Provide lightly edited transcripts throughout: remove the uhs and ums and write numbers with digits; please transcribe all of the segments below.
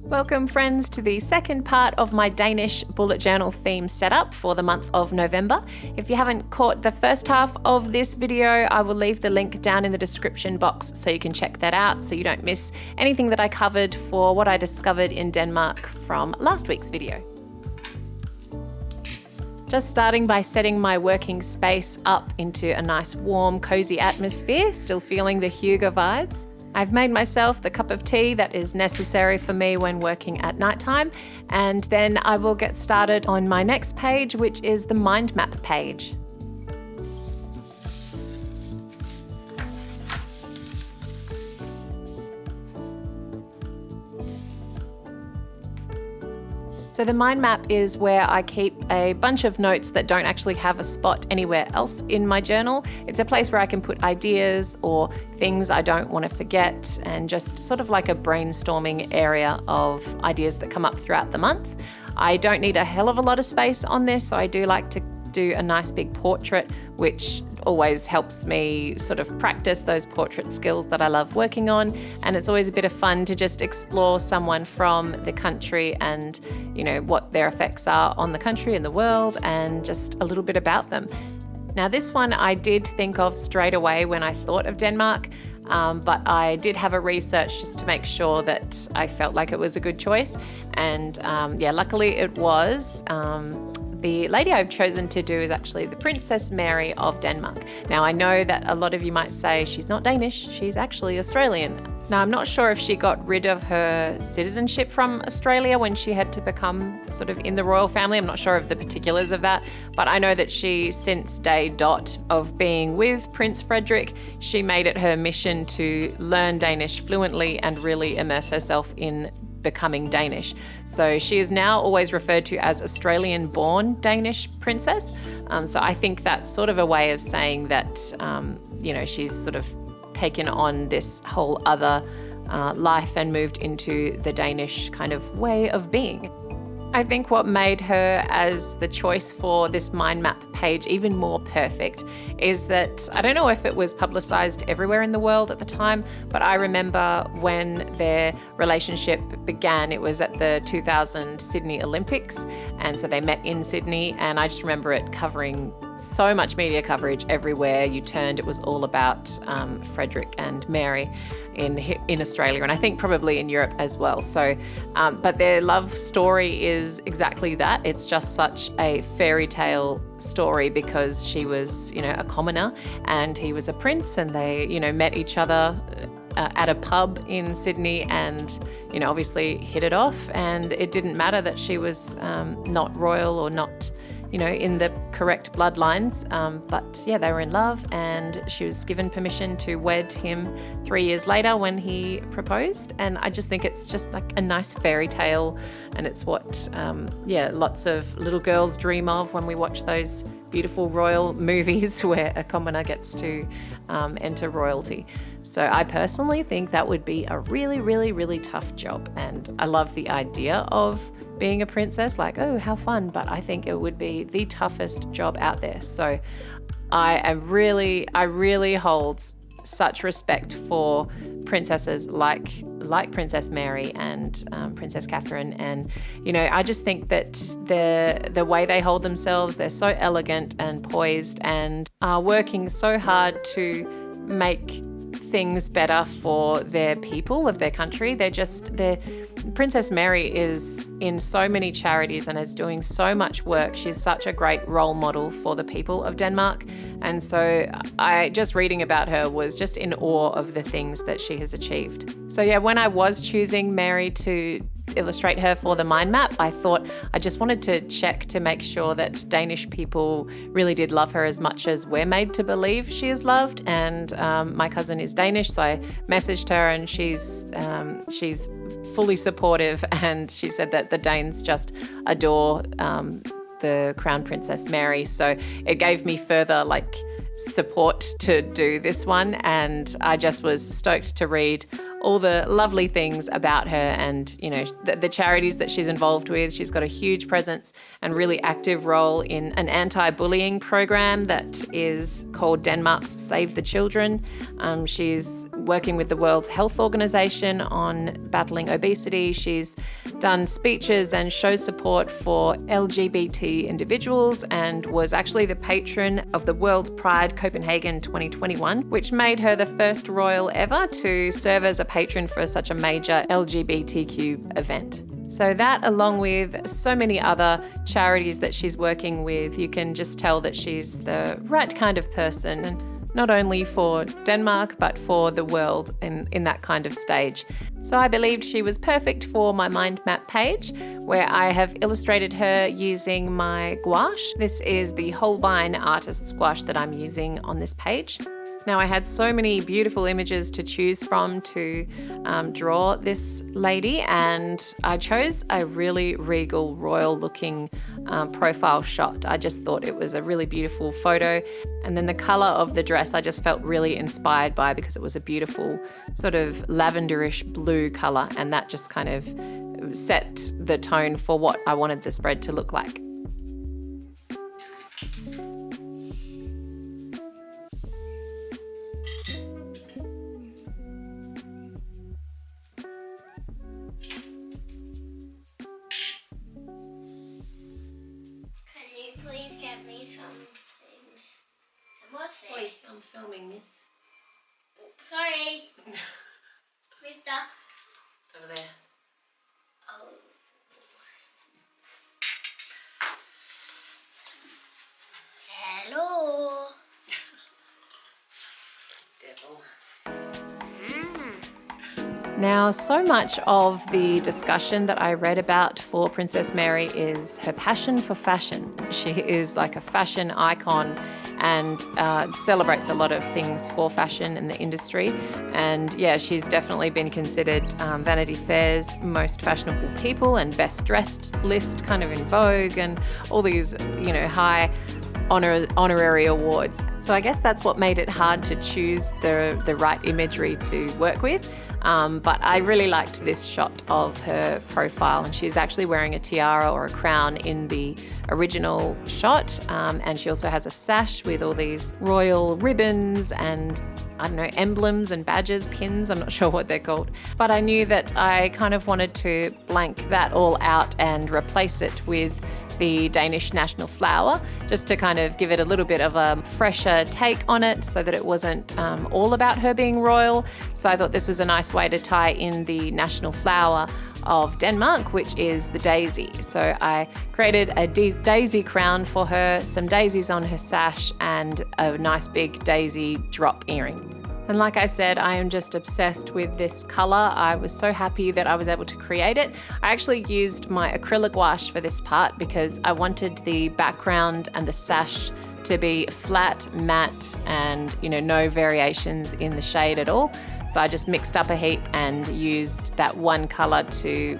Welcome friends to the second part of my Danish bullet journal theme setup for the month of November. If you haven't caught the first half of this video, I will leave the link down in the description box so you can check that out so you don't miss anything that I covered for what I discovered in Denmark from last week's video. Just starting by setting my working space up into a nice warm, cozy atmosphere, still feeling the hygge vibes. I've made myself the cup of tea that is necessary for me when working at nighttime, and then I will get started on my next page, which is the mind map page. So the mind map is where I keep a bunch of notes that don't actually have a spot anywhere else in my journal. It's a place where I can put ideas or things I don't want to forget, and just sort of like a brainstorming area of ideas that come up throughout the month. I don't need a hell of a lot of space on this, so I do like to do a nice big portrait, which always helps me sort of practice those portrait skills that I love working on. And it's always a bit of fun to just explore someone from the country and, you know, what their effects are on the country and the world, and just a little bit about them. Now this one I did think of straight away when I thought of Denmark, but I did have a research just to make sure that I felt like it was a good choice. And yeah, luckily it was. The lady I've chosen to do is actually the Princess Mary of Denmark. Now I know that a lot of you might say she's not Danish, she's actually Australian. Now I'm not sure if she got rid of her citizenship from Australia when she had to become sort of in the royal family. I'm not sure of the particulars of that, but I know that she, since day dot of being with Prince Frederik, she made it her mission to learn Danish fluently and really immerse herself in becoming Danish. So she is now always referred to as Australian-born Danish princess. So I think that's sort of a way of saying that, you know, she's sort of taken on this whole other life and moved into the Danish kind of way of being. I think what made her as the choice for this mind map page even more perfect is that, I don't know if it was publicized everywhere in the world at the time, but I remember when their relationship began, it was at the 2000 Sydney Olympics, and so they met in Sydney, and I just remember it covering so much media coverage everywhere you turned. It was all about Frederik and Mary in Australia, and I think probably in Europe as well. So, but their love story is exactly that. It's just such a fairy tale story because she was, you know, a commoner and he was a prince, and they, you know, met each other at a pub in Sydney, and, you know, obviously hit it off. And it didn't matter that she was not royal or not, you know, in the correct bloodlines, but yeah, they were in love, and she was given permission to wed him 3 years later when he proposed. And I just think it's just like a nice fairy tale, and it's what, yeah, lots of little girls dream of when we watch those beautiful royal movies where a commoner gets to enter royalty. So I personally think that would be a really, really, really tough job, and I love the idea of being a princess, like, oh, how fun, but I think it would be the toughest job out there. So I really hold such respect for princesses like Princess Mary and Princess Catherine, and, you know, I just think that the way they hold themselves, they're so elegant and poised, and are working so hard to make things better for their people of their country. Princess Mary is in so many charities and is doing so much work. She's such a great role model for the people of Denmark. And so just reading about her was just in awe of the things that she has achieved. So yeah, when I was choosing Mary to illustrate her for the mind map, I thought I just wanted to check to make sure that Danish people really did love her as much as we're made to believe she is loved. And my cousin is Danish, so I messaged her, and she's fully supportive, and she said that the Danes just adore the Crown Princess Mary. So it gave me further support to do this one, and I just was stoked to read all the lovely things about her, and, you know, the charities that she's involved with. She's got a huge presence and really active role in an anti-bullying program that is called Denmark's Save the Children. She's working with the World Health Organization on battling obesity. She's done speeches and shows support for LGBT individuals and was actually the patron of the World Pride Copenhagen 2021, which made her the first royal ever to serve as a patron for such a major LGBTQ event. So that, along with so many other charities that she's working with, you can just tell that she's the right kind of person, and not only for Denmark, but for the world in that kind of stage. So I believed she was perfect for my mind map page, where I have illustrated her using my gouache. This is the Holbein artist's gouache that I'm using on this page. Now, I had so many beautiful images to choose from to draw this lady, and I chose a really regal, royal looking profile shot. I just thought it was a really beautiful photo. And then the color of the dress I just felt really inspired by, because it was a beautiful sort of lavenderish blue color, and that just kind of set the tone for what I wanted the spread to look like. Wait, I'm filming this. Sorry. Mister. Over there. Oh. Hello. Devil. Now, so much of the discussion that I read about for Princess Mary is her passion for fashion. She is like a fashion icon and celebrates a lot of things for fashion in the industry. And yeah, she's definitely been considered Vanity Fair's most fashionable people and best dressed list, kind of in Vogue, and all these, high honorary awards. So I guess that's what made it hard to choose the right imagery to work with. But I really liked this shot of her profile, and she's actually wearing a tiara or a crown in the original shot, and she also has a sash with all these royal ribbons and emblems and badges, pins, I'm not sure what they're called. But I knew that I kind of wanted to blank that all out and replace it with the Danish national flower, just to kind of give it a little bit of a fresher take on it, so that it wasn't all about her being royal. So I thought this was a nice way to tie in the national flower of Denmark, which is the daisy. So I created a daisy crown for her, some daisies on her sash, and a nice big daisy drop earring. And like I said, I am just obsessed with this color. I was so happy that I was able to create it. I actually used my acrylic gouache for this part because I wanted the background and the sash to be flat, matte, and no variations in the shade at all. So I just mixed up a heap and used that one color to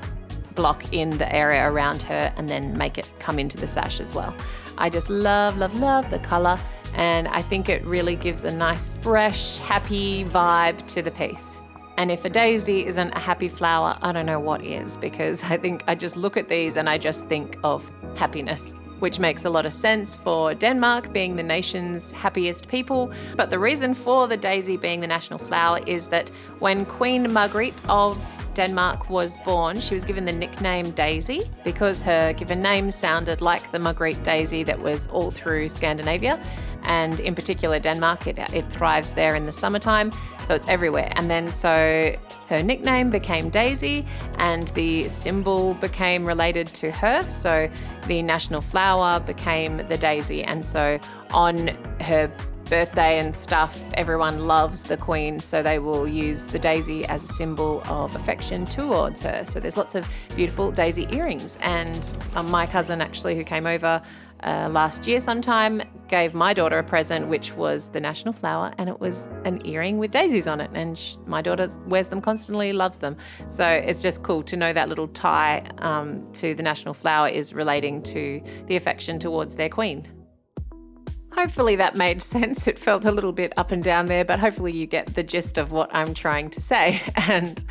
block in the area around her and then make it come into the sash as well. I just love, love, love the color. And I think it really gives a nice, fresh, happy vibe to the piece. And if a daisy isn't a happy flower, I don't know what is, because I think I just look at these and I just think of happiness, which makes a lot of sense for Denmark being the nation's happiest people. But the reason for the daisy being the national flower is that when Queen Margrethe of Denmark was born, she was given the nickname Daisy because her given name sounded like the Margrethe daisy that was all through Scandinavia. And in particular Denmark, it thrives there in the summertime, so it's everywhere. And then so her nickname became Daisy, and the symbol became related to her, so the national flower became the daisy. And so on her birthday and stuff, everyone loves the Queen, so they will use the daisy as a symbol of affection towards her. So there's lots of beautiful daisy earrings. And my cousin actually, who came over last year sometime, gave my daughter a present which was the national flower, and it was an earring with daisies on it, and my daughter wears them constantly, loves them. So it's just cool to know that little tie to the national flower is relating to the affection towards their queen. Hopefully that made sense. It felt a little bit up and down there, but hopefully you get the gist of what I'm trying to say. And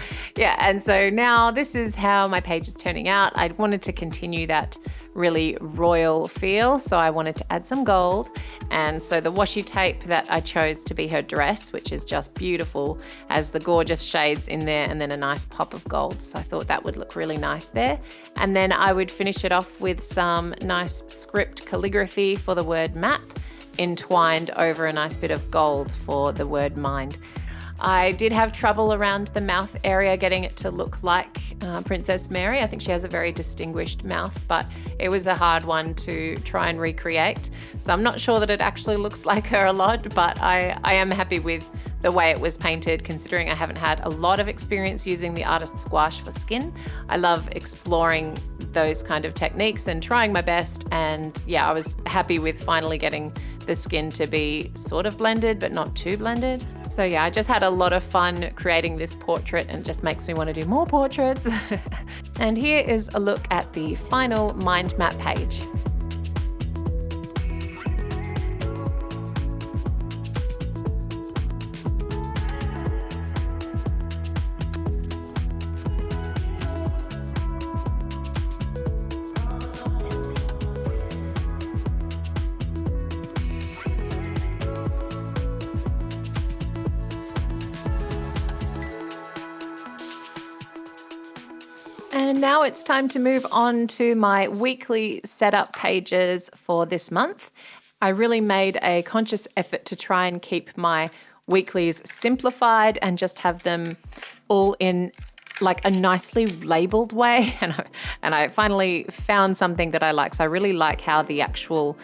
so now this is how my page is turning out. I wanted to continue that really royal feel, so I wanted to add some gold. And so the washi tape that I chose to be her dress, which is just beautiful, has the gorgeous shades in there and then a nice pop of gold. So I thought that would look really nice there. And then I would finish it off with some nice script calligraphy for the word map, entwined over a nice bit of gold for the word mind. I did have trouble around the mouth area getting it to look like Princess Mary. I think she has a very distinguished mouth, but it was a hard one to try and recreate. So I'm not sure that it actually looks like her a lot, but I am happy with the way it was painted, considering I haven't had a lot of experience using the artist's gouache for skin. I love exploring those kind of techniques and trying my best, and yeah, I was happy with finally getting the skin to be sort of blended but not too blended. So yeah, I just had a lot of fun creating this portrait, and it just makes me want to do more portraits. And here is a look at the final mind map page. And now it's time to move on to my weekly setup pages for this month. I really made a conscious effort to try and keep my weeklies simplified and just have them all in like a nicely labeled way. And I finally found something that I like. So I really like how the actual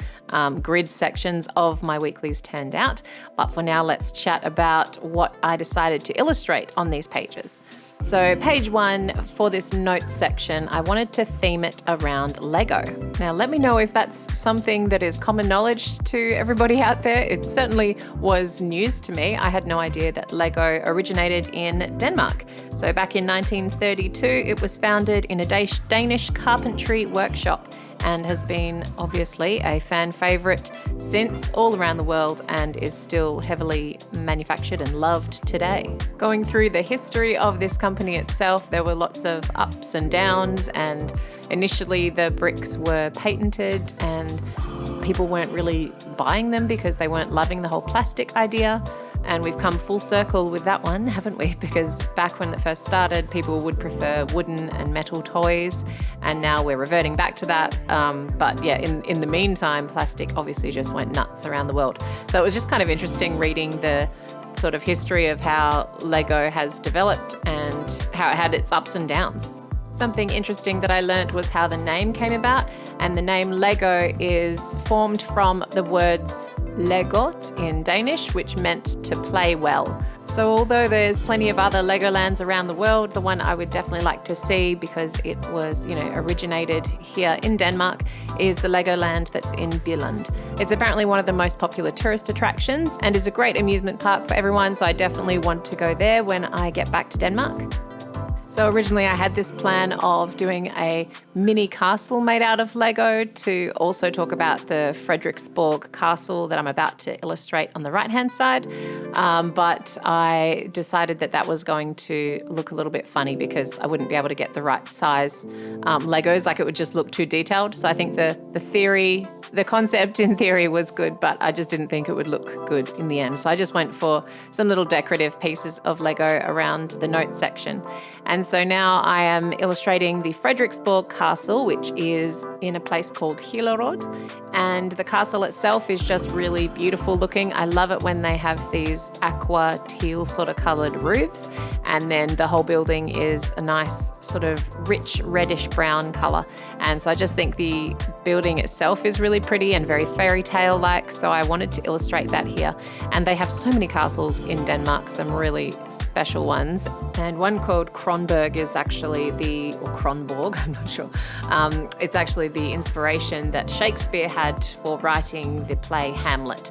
grid sections of my weeklies turned out. But for now, let's chat about what I decided to illustrate on these pages. So page 1 for this notes section, I wanted to theme it around Lego. Now let me know if that's something that is common knowledge to everybody out there. It certainly was news to me. I had no idea that Lego originated in Denmark. So back in 1932, it was founded in a Danish carpentry workshop and has been obviously a fan favourite since all around the world and is still heavily manufactured and loved today. Going through the history of this company itself, there were lots of ups and downs, and initially the bricks were patented and people weren't really buying them because they weren't loving the whole plastic idea. And we've come full circle with that one, haven't we? Because back when it first started, people would prefer wooden and metal toys, and now we're reverting back to that. But yeah, in the meantime, plastic obviously just went nuts around the world. So it was just kind of interesting reading the sort of history of how Lego has developed and how it had its ups and downs. Something interesting that I learnt was how the name came about, and the name Lego is formed from the words legot in Danish, which meant to play well. So although there's plenty of other Legolands around the world, the one I would definitely like to see, because it was, originated here in Denmark, is the Legoland that's in Billund. It's apparently one of the most popular tourist attractions and is a great amusement park for everyone, so I definitely want to go there when I get back to Denmark. So originally I had this plan of doing a mini castle made out of Lego to also talk about the Frederiksborg castle that I'm about to illustrate on the right-hand side. But I decided that was going to look a little bit funny because I wouldn't be able to get the right size Legos, like it would just look too detailed. So I think the concept in theory was good, but I just didn't think it would look good in the end. So I just went for some little decorative pieces of Lego around the notes section. And so now I am illustrating the Frederiksborg castle, which is in a place called Hillerød. And the castle itself is just really beautiful looking. I love it when they have these aqua teal sort of coloured roofs. And then the whole building is a nice sort of rich reddish brown colour. And so I just think the building itself is really pretty and very fairy tale like. So I wanted to illustrate that here. And they have so many castles in Denmark, some really special ones. And one called Kronborg is actually Kronborg, I'm not sure. It's actually the inspiration that Shakespeare had for writing the play Hamlet.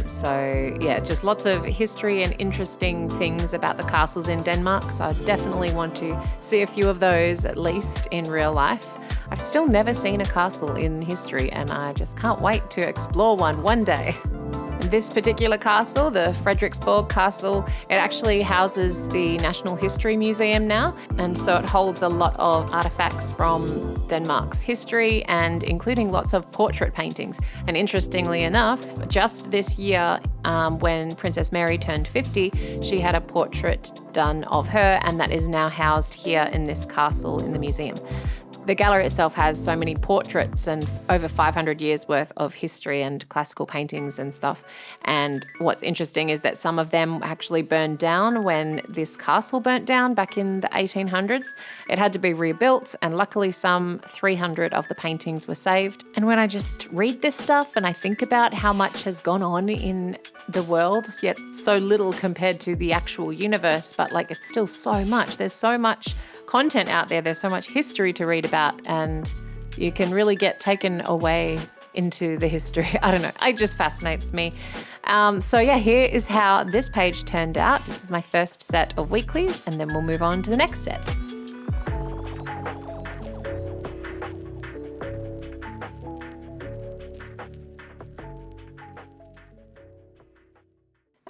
So yeah, just lots of history and interesting things about the castles in Denmark. So I definitely want to see a few of those at least in real life. I've still never seen a castle in history, and I just can't wait to explore one day. This particular castle, the Frederiksborg Castle, it actually houses the National History Museum now, and so it holds a lot of artifacts from Denmark's history and including lots of portrait paintings. And interestingly enough, just this year when Princess Mary turned 50, she had a portrait done of her, and that is now housed here in this castle in the museum. The gallery itself has so many portraits and over 500 years worth of history and classical paintings and stuff. And what's interesting is that some of them actually burned down when this castle burnt down back in the 1800s. It had to be rebuilt, and luckily some 300 of the paintings were saved. And when I just read this stuff and I think about how much has gone on in the world, yet so little compared to the actual universe, but like it's still so much. There's so much content out there. There's so much history to read about, and you can really get taken away into the history. I don't know. It just fascinates me. So yeah, here is how this page turned out. This is my first set of weeklies, and then we'll move on to the next set.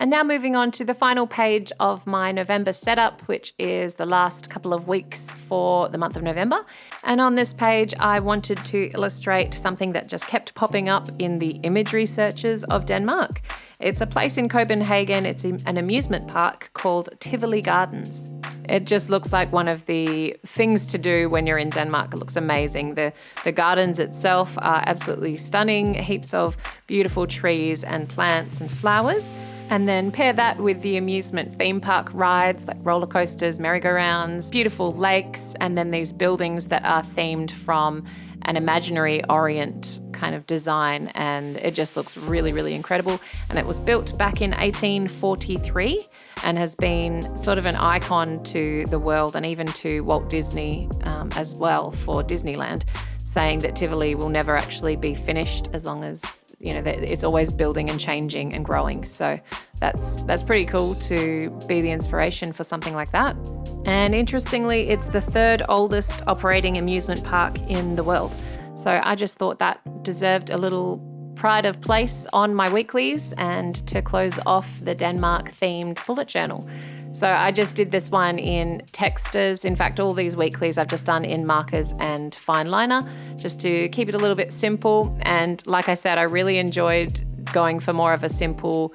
And now moving on to the final page of my November setup, which is the last couple of weeks for the month of November. And on this page, I wanted to illustrate something that just kept popping up in the imagery searches of Denmark. It's a place in Copenhagen. It's an amusement park called Tivoli Gardens. It just looks like one of the things to do when you're in Denmark. It looks amazing. The gardens itself are absolutely stunning. Heaps of beautiful trees and plants and flowers. And then pair that with the amusement theme park rides like roller coasters, merry-go-rounds, beautiful lakes, and then these buildings that are themed from an imaginary Orient kind of design. And it just looks really, really incredible. And it was built back in 1843 and has been sort of an icon to the world and even to Walt Disney as well for Disneyland, saying that Tivoli will never actually be finished as long as, you know, it's always building and changing and growing. So that's pretty cool to be the inspiration for something like that. And interestingly, it's the third oldest operating amusement park in the world. So I just thought that deserved a little pride of place on my weeklies and to close off the Denmark themed bullet journal. So I just did this one in texters. In fact, all these weeklies I've just done in markers and fine liner, just to keep it a little bit simple. And like I said, I really enjoyed going for more of a simple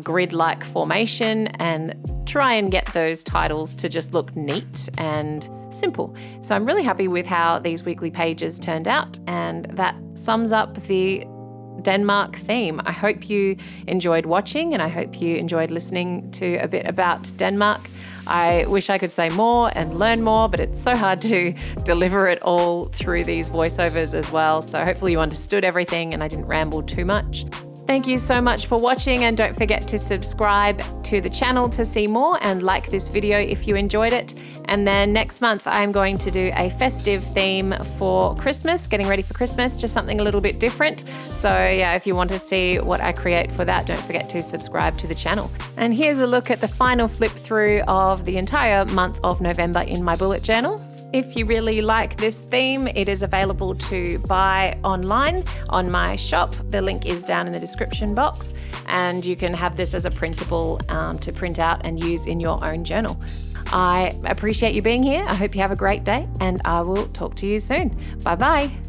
grid-like formation and try and get those titles to just look neat and simple. So I'm really happy with how these weekly pages turned out, and that sums up the Denmark theme. I hope you enjoyed watching, and I hope you enjoyed listening to a bit about Denmark. I wish I could say more and learn more, but it's so hard to deliver it all through these voiceovers as well. So hopefully you understood everything and I didn't ramble too much. Thank you so much for watching, and don't forget to subscribe to the channel to see more and like this video if you enjoyed it. And then next month I'm going to do a festive theme for Christmas, getting ready for Christmas, just something a little bit different. So yeah, if you want to see what I create for that, don't forget to subscribe to the channel. And here's a look at the final flip through of the entire month of November in my bullet journal. If you really like this theme, it is available to buy online on my shop. The link is down in the description box, and you can have this as a printable to print out and use in your own journal. I appreciate you being here. I hope you have a great day, and I will talk to you soon. Bye-bye.